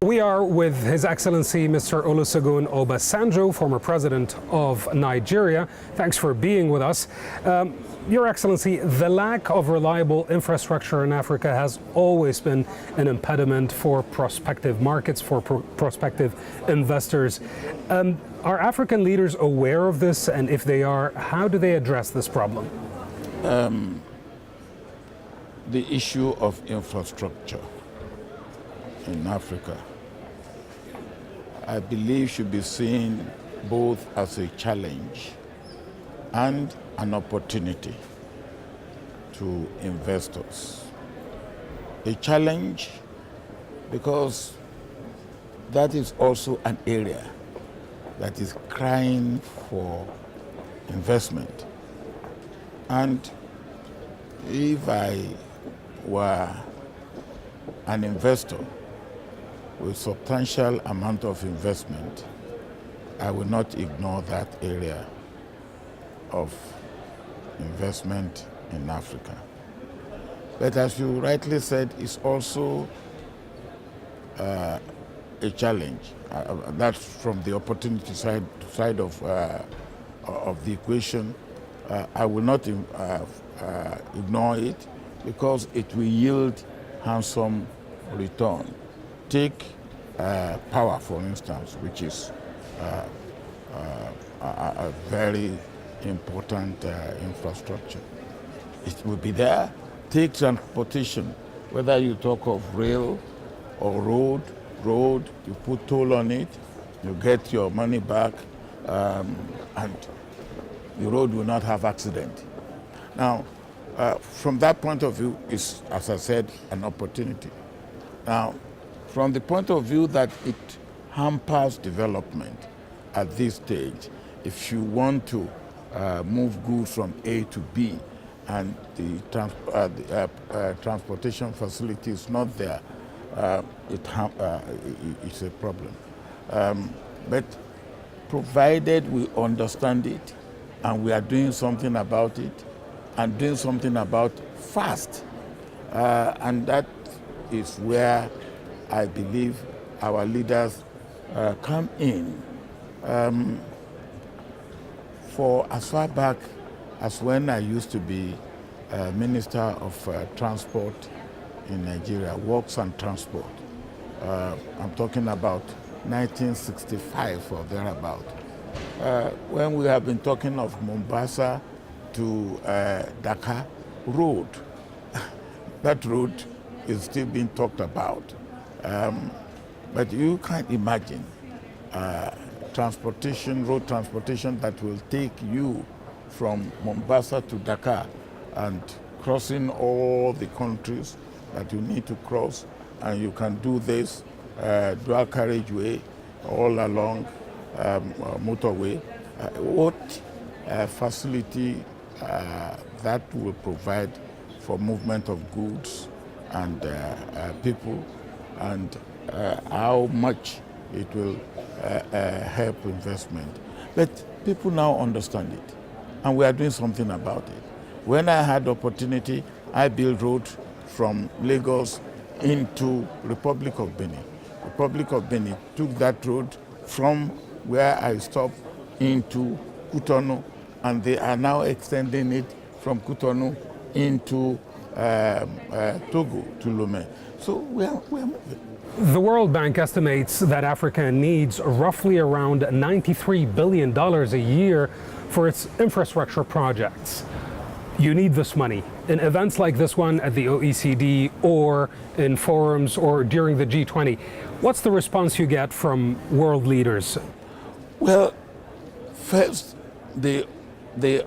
We are with His Excellency Mr. Olusegun Obasanjo, former president of Nigeria. Thanks for being with us. Your Excellency, the lack of reliable infrastructure in Africa has always been an impediment for prospective markets, for prospective investors. Are African leaders aware of this? And if they are, how do they address this problem? The issue of infrastructure in Africa, I believe, should be seen both as a challenge and an opportunity to investors. A challenge because that is also an area that is crying for investment. And if I were an investor with substantial amount of investment, I will not ignore that area of investment in Africa. But as you rightly said, it's also a challenge. That's from the opportunity side of the equation. I will not ignore it because it will yield handsome return. Take power, for instance, which is a very important infrastructure. It will be there. Take transportation, whether you talk of rail or road, you put toll on it, you get your money back, and the road will not have accident. Now, from that point of view, it's, as I said, an opportunity. Now, from the point of view that it hampers development at this stage, if you want to move goods from A to B and the transportation facility is not there, it's a problem. But provided we understand it and we are doing something about it, and doing something about fast, and that is where I believe our leaders come in. For as far back as when I used to be Minister of Transport in Nigeria, Works and Transport, I'm talking about 1965 or thereabout, when we have been talking of Mombasa to Dakar road. That road is still being talked about. But you can't imagine transportation, road transportation that will take you from Mombasa to Dakar and crossing all the countries that you need to cross, and you can do this dual carriageway all along motorway. What facility that will provide for movement of goods and people, and how much it will help investment. But people now understand it, and we are doing something about it. When I had opportunity, I built road from Lagos into Republic of Benin. Republic of Benin took that road from where I stopped into Cotonou, and they are now extending it from Cotonou into Togo to Lomé. So we are moving. The World Bank estimates that Africa needs roughly around $93 billion a year for its infrastructure projects. You need this money in events like this one at the OECD or in forums or during the G20. What's the response you get from world leaders? Well, first, they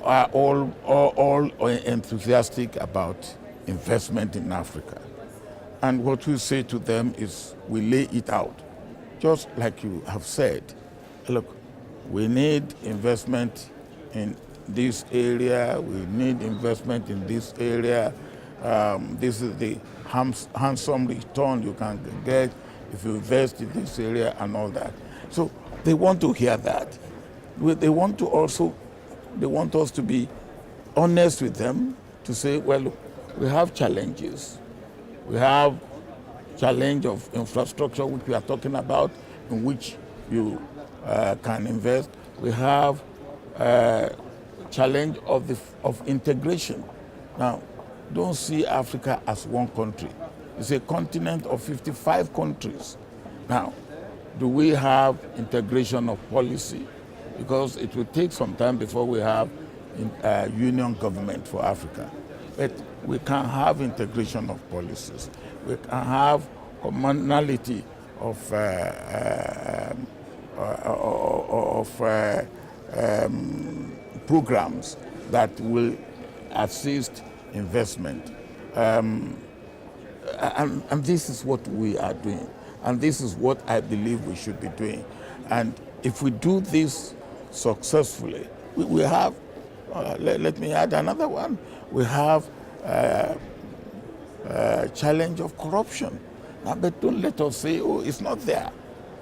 are all enthusiastic about investment in Africa. And what we say to them is we lay it out. Just like you have said, look, we need investment in this area, we need investment in this area. This is the handsome return you can get if you invest in this area and all that. So they want to hear that. They want us to be honest with them, to say, well, look, we have challenges. We have challenge of infrastructure, which we are talking about, in which you can invest. We have challenge of integration. Now, don't see Africa as one country. It's a continent of 55 countries. Now, do we have integration of policy? Because it will take some time before we have union government for Africa. But we can have integration of policies. We can have commonality of programs that will assist investment. And this is what we are doing. And this is what I believe we should be doing. And if we do this successfully, we have, let me add another one, we have challenge of corruption. Now, but don't let us say, oh, it's not there.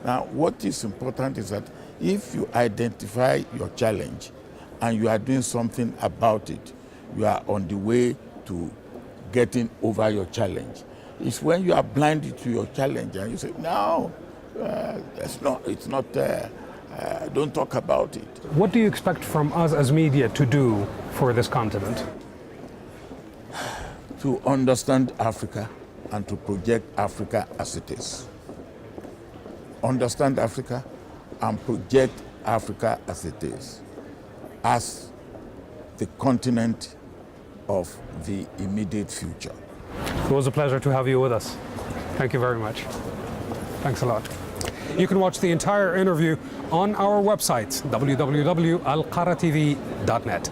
Now, what is important is that if you identify your challenge and you are doing something about it, you are on the way to getting over your challenge. It's when you are blinded to your challenge and you say, no, it's not there. Don't talk about it. What do you expect from us as media to do for this continent? To understand Africa and to project Africa as it is. Understand Africa and project Africa as it is, as the continent of the immediate future. It was a pleasure to have you with us. Thank you very much. Thanks a lot. You can watch the entire interview on our website, www.alqarratv.net.